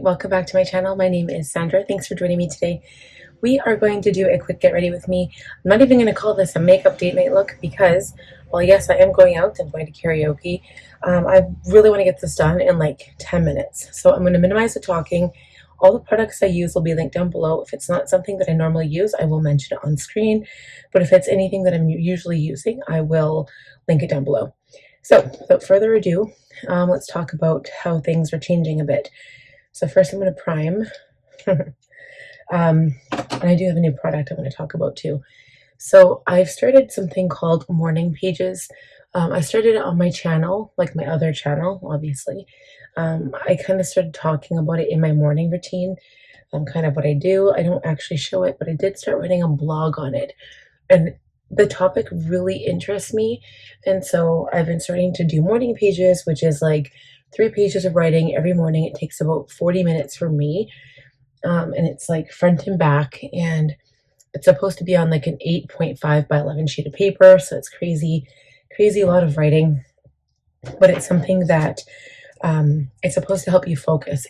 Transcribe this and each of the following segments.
welcome back to my channel. My name is Sandra. Thanks for joining me today. We are going to do a quick get ready with me. I'm not even going to call this a makeup date night look because, well, yes, I am going out. I'm going to karaoke. I really want to get this done in like 10 minutes. So I'm going to minimize the talking. All the products I use will be linked down below. If it's not something that I normally use, I will mention it on screen. But if it's anything that I'm usually using, I will link it down below. So without further ado, let's talk about how things are changing a bit. So first I'm going to prime. And I do have a new product I want to talk about too. So I've started something called morning pages. I started it on my channel, like my other channel, obviously. I kind of started talking about it in my morning routine, kind of what I do. I don't actually show it, but I did start writing a blog on it. And the topic really interests me. And so I've been starting to do morning pages, which is like 3 pages of writing every morning. It takes about 40 minutes for me. And it's like front and back, and it's supposed to be on like an 8.5 by 11 sheet of paper. So it's crazy a lot of writing, but it's something that it's supposed to help you focus.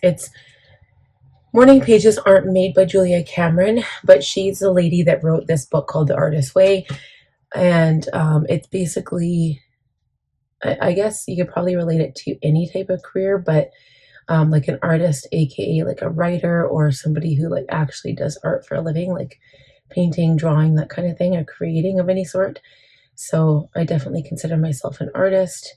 Morning pages aren't made by Julia Cameron, but she's the lady that wrote this book called The Artist's Way. And it's basically, I guess you could probably relate it to any type of career, but like an artist, aka like a writer or somebody who like actually does art for a living, like painting, drawing, that kind of thing, or creating of any sort. So I definitely consider myself an artist.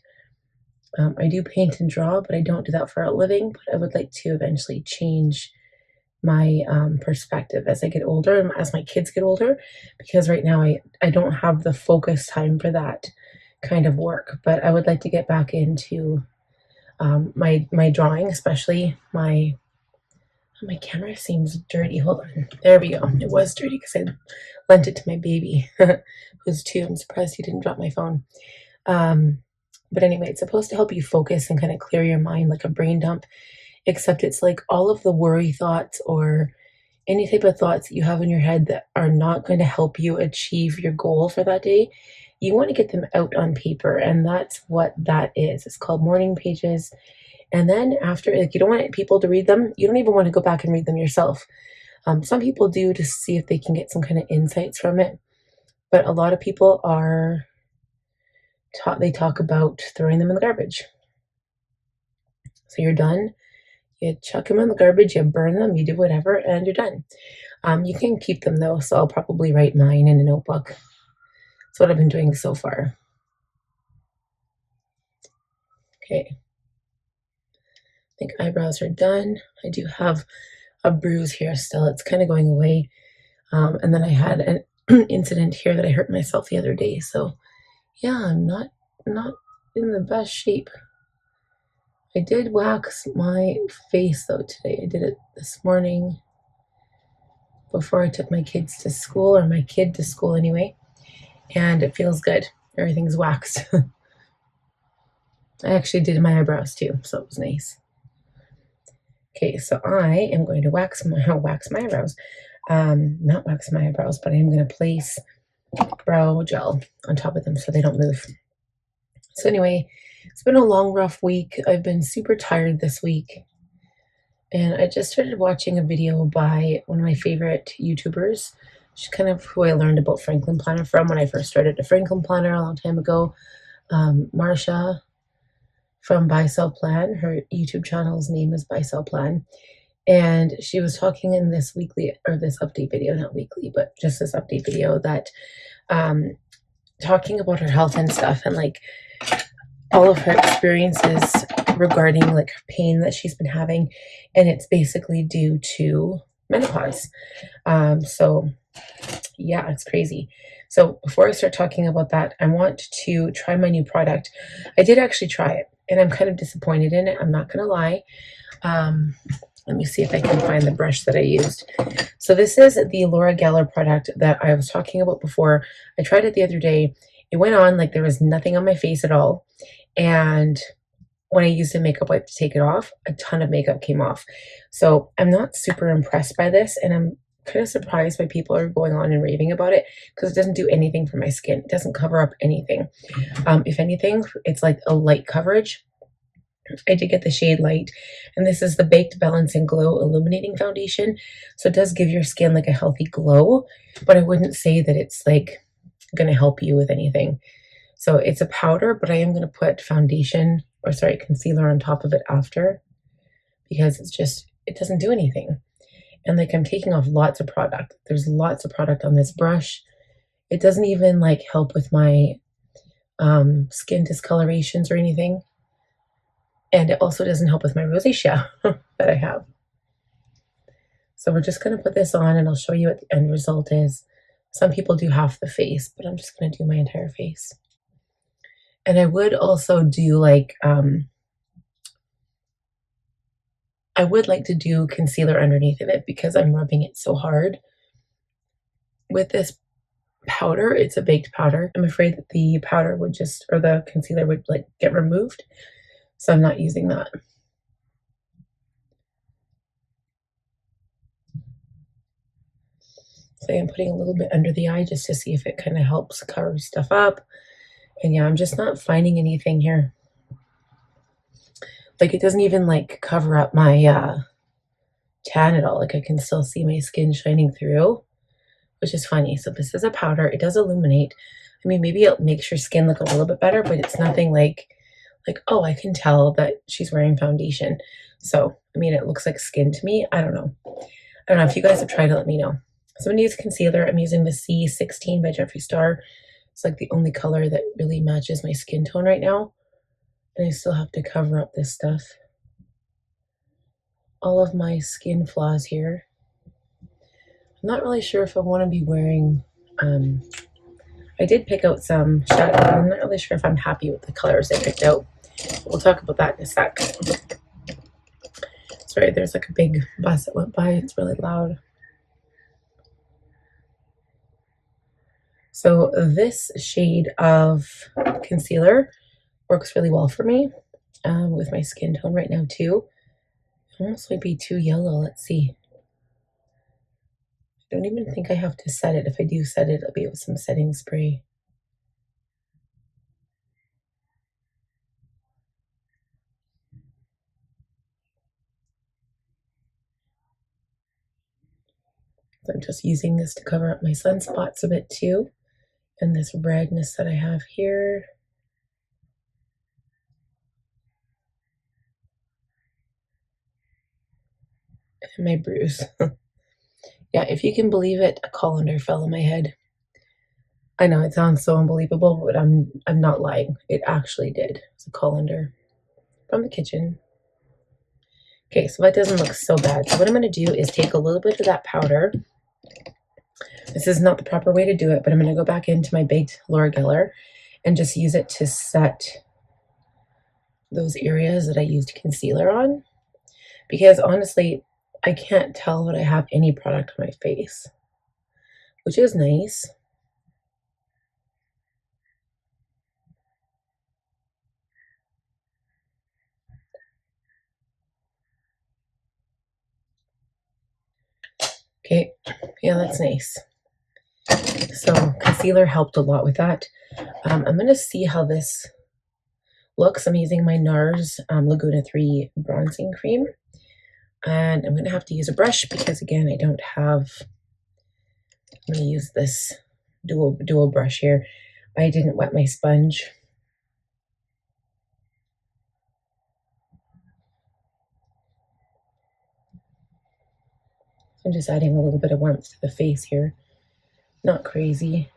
I do paint and draw, but I don't do that for a living. But I would like to eventually change my perspective as I get older and as my kids get older, because right now I don't have the focus time for that kind of work. But I would like to get back into my drawing, especially my camera seems dirty. Hold on, there we go. It was dirty because I lent it to my baby who's 2. I'm surprised he didn't drop my phone. But anyway, it's supposed to help you focus and kind of clear your mind, like a brain dump, except it's like all of the worry thoughts or any type of thoughts that you have in your head that are not going to help you achieve your goal for that day. You want to get them out on paper, and that's what that is. It's called morning pages. And then after, like, you don't want people to read them. You don't even want to go back and read them yourself. Some people do to see if they can get some kind of insights from it. But a lot of people are they talk about throwing them in the garbage. So you're done. You chuck them in the garbage, you burn them, you do whatever, and you're done. You can keep them though, so I'll probably write mine in a notebook. That's what I've been doing so far. Okay. I think eyebrows are done. I do have a bruise here still. It's kind of going away. And then I had an incident here that I hurt myself the other day. So yeah, I'm not in the best shape. I did wax my face though today. I did it this morning before I took my kids to school, or my kid to school anyway. And it feels good. Everything's waxed. I actually did my eyebrows too, so it was nice. Okay, so I am going to wax my eyebrows. Not wax my eyebrows, but I am going to place brow gel on top of them so they don't move. So anyway, it's been a long, rough week. I've been super tired this week. And I just started watching a video by one of my favorite YouTubers. She's kind of who I learned about Franklin Planner from when I first started a Franklin Planner a long time ago. Marsha from Buy Sell Plan. Her YouTube channel's name is Buy Sell Plan. And she was talking in this weekly, or this update video, not weekly, but just this update video, that talking about her health and stuff, and like all of her experiences regarding like pain that she's been having, and it's basically due to menopause. So yeah, it's crazy. So before I start talking about that, I want to try my new product. I did actually try it, and I'm kind of disappointed in it. I'm not gonna lie. Let me see if I can find the brush that I used. So this is the Laura Gellar product that I was talking about before. I tried it the other day. It went on like there was nothing on my face at all. And when I used a makeup wipe to take it off, a ton of makeup came off. So I'm not super impressed by this, and I'm kind of surprised why people are going on and raving about it, because it doesn't do anything for my skin. It doesn't cover up anything. If anything, it's like a light coverage. I did get the shade Light, and this is the Baked Balance and Glow Illuminating Foundation. So it does give your skin like a healthy glow, but I wouldn't say that it's like going to help you with anything. So it's a powder, but I am going to put foundation, or sorry, concealer on top of it after, because it's just, it doesn't do anything. And like I'm taking off lots of product. There's lots of product on this brush. It doesn't even like help with my skin discolorations or anything. And it also doesn't help with my rosacea that I have. So we're just going to put this on and I'll show you what the end result is. Some people do half the face, but I'm just going to do my entire face. And I would also do like, I would like to do concealer underneath of it because I'm rubbing it so hard. With this powder, it's a baked powder. I'm afraid that the powder would just, or the concealer would like get removed. So I'm not using that. So I'm putting a little bit under the eye just to see if it kind of helps cover stuff up. And yeah, I'm just not finding anything here. Like it doesn't even like cover up my tan at all. Like I can still see my skin shining through, which is funny. So this is a powder. It does illuminate. I mean, maybe it makes your skin look a little bit better, but it's nothing like, oh, I can tell that she's wearing foundation. So, I mean, it looks like skin to me. I don't know. I don't know. If you guys have tried it, let me know. So I'm going to use concealer. I'm using the C16 by Jeffree Star. It's like the only color that really matches my skin tone right now. And I still have to cover up this stuff. All of my skin flaws here. I'm not really sure if I want to be wearing, I did pick out some shadow, but I'm not really sure if I'm happy with the colors I picked out. We'll talk about that in a sec. Sorry, there's like a big bus that went by. It's really loud. So this shade of concealer works really well for me with my skin tone right now too. It almost might be too yellow. Let's see. I don't even think I have to set it. If I do set it, it'll be with some setting spray. So I'm just using this to cover up my sunspots a bit too. And this redness that I have here. And my bruise. Yeah, if you can believe it, a colander fell on my head. I know it sounds so unbelievable, but I'm not lying. It actually did. It's a colander from the kitchen. Okay, so that doesn't look so bad. So what I'm going to do is take a little bit of that powder. This is not the proper way to do it, but I'm going to go back into my baked Laura Gellar and just use it to set those areas that I used concealer on. Because honestly, I can't tell that I have any product on my face, which is nice. Okay, yeah, that's nice. So concealer helped a lot with that. I'm going to see how this looks. I'm using my Nars Laguna 3 bronzing cream. And I'm going to have to use a brush because, again, I don't have... I'm going to use this dual brush here. I didn't wet my sponge. I'm just adding a little bit of warmth to the face here. Not crazy.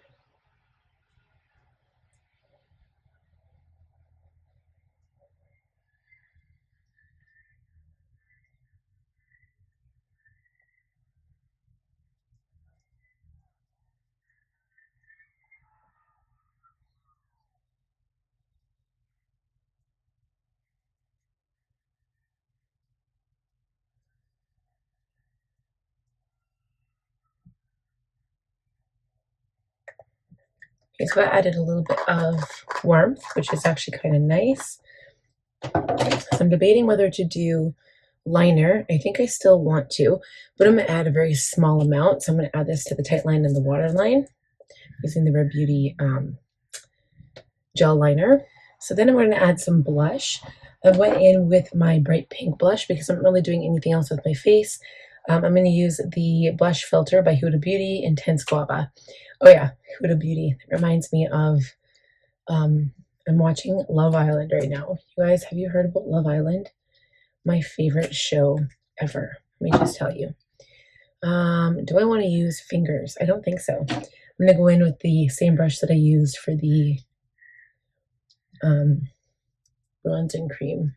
Okay, so I added a little bit of warmth, which is actually kind of nice. So I'm debating whether to do liner. I think I still want to, but I'm going to add a very small amount. So I'm going to add this to the tight line and the waterline using the Rare Beauty gel liner. So then I'm going to add some blush. I went in with my bright pink blush because I'm not really doing anything else with my face. I'm going to use the blush filter by Huda Beauty Intense Guava. Oh yeah, Huda Beauty. It reminds me of, I'm watching Love Island right now. You guys, have you heard about Love Island? My favorite show ever. Let me just tell you. Do I want to use fingers? I don't think so. I'm going to go in with the same brush that I used for the bronzing cream.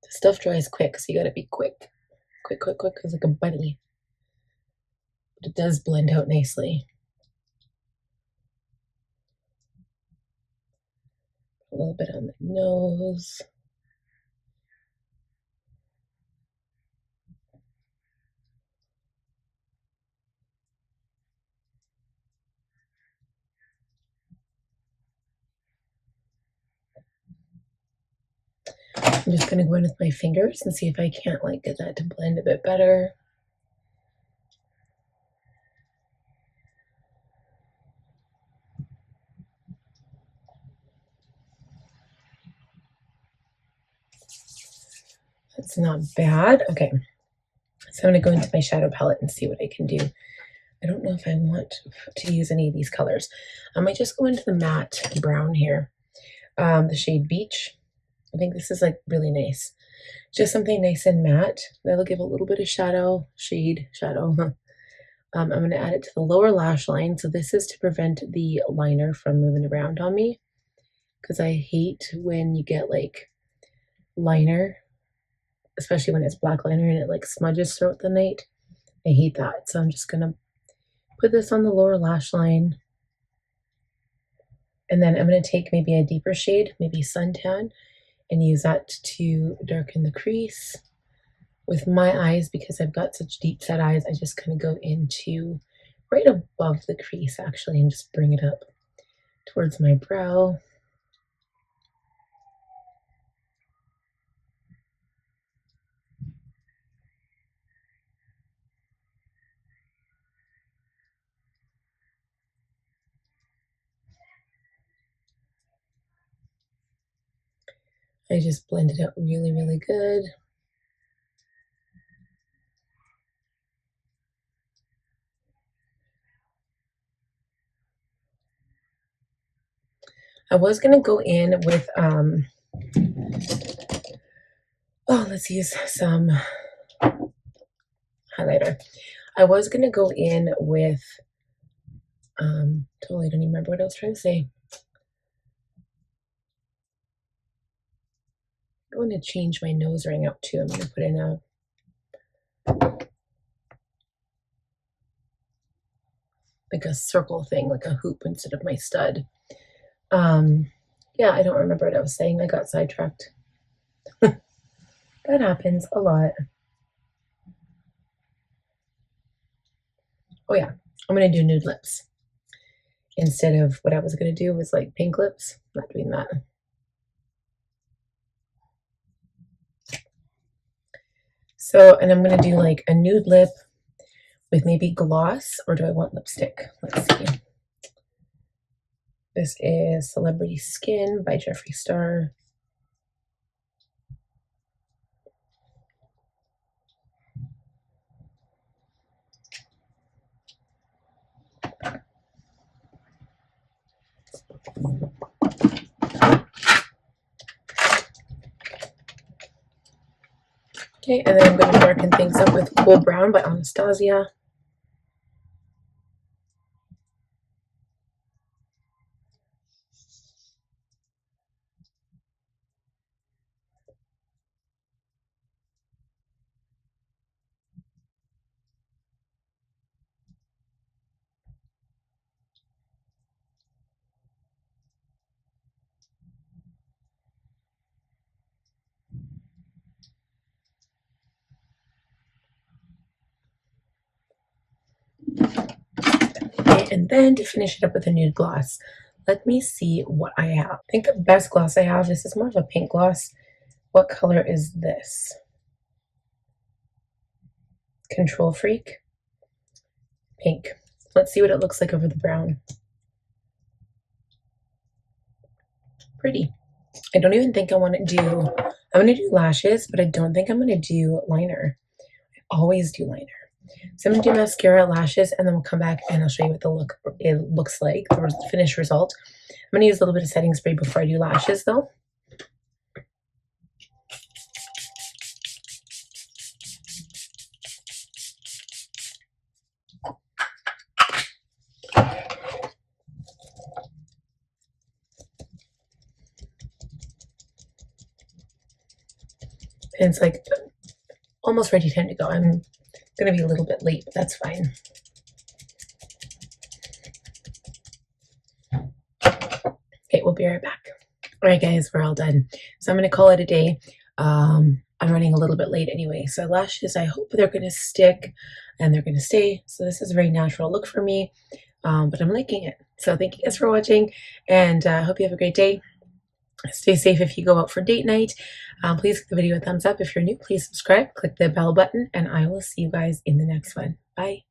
The stuff dries quick, so you gotta be quick. Quick, quick, quick, because like a bunny. But it does blend out nicely. A little bit on the nose. I'm just gonna go in with my fingers and see if I can't like get that to blend a bit better. That's not bad. Okay, so I'm gonna go into my shadow palette and see what I can do. I don't know if I want to use any of these colors. I might just go into the matte brown here, the shade Beach. I think this is like really nice. Just something nice and matte. That'll give a little bit of shadow, shade, shadow. I'm going to add it to the lower lash line. So this is to prevent the liner from moving around on me, because I hate when you get like liner, especially when it's black liner and it like smudges throughout the night. I hate that. So I'm just going to put this on the lower lash line. And then I'm going to take maybe a deeper shade, maybe suntan, and use that to darken the crease. With my eyes, because I've got such deep set eyes, I just kind of go into right above the crease actually and just bring it up towards my brow. I just blend it out really, really good. I was gonna go in with let's use some highlighter. I was gonna go in with totally don't even remember what I was trying to say. I'm going to change my nose ring up too. I'm gonna put in a like a circle thing, like a hoop instead of my stud. Yeah, I don't remember what I was saying. I got sidetracked. That happens a lot. Oh yeah, I'm gonna do nude lips instead of what I was gonna do was like pink lips. I'm not doing that. So, and I'm gonna do like a nude lip with maybe gloss, or do I want lipstick? Let's see. This is Celebrity Skin by Jeffree Star. Okay, and then I'm going to darken things up with Cool Brown by Anastasia. Okay, and then to finish it up with a nude gloss, let me see what I have. I think the best gloss I have, this is more of a pink gloss. What color is this? Control Freak. Pink. Let's see what it looks like over the brown. pretty. I don't even think I want to do, I'm going to do lashes, but I don't think I'm going to do liner. I always do liner. So I'm going to do mascara, lashes, and then we'll come back and I'll show you what it looks like, the finished result. I'm going to use a little bit of setting spray before I do lashes though. And it's like almost ready time to go. I'm going to be a little bit late, but that's fine. Okay, we'll be right back. All right, guys, we're all done. So I'm going to call it a day. I'm running a little bit late anyway. So lashes, I hope they're going to stick and they're going to stay. So this is a very natural look for me, but I'm liking it. So thank you guys for watching, and I hope you have a great day. Stay safe if you go out for date night. Please give the video a thumbs up. If you're new, please subscribe, click the bell button, and I will see you guys in the next one. Bye.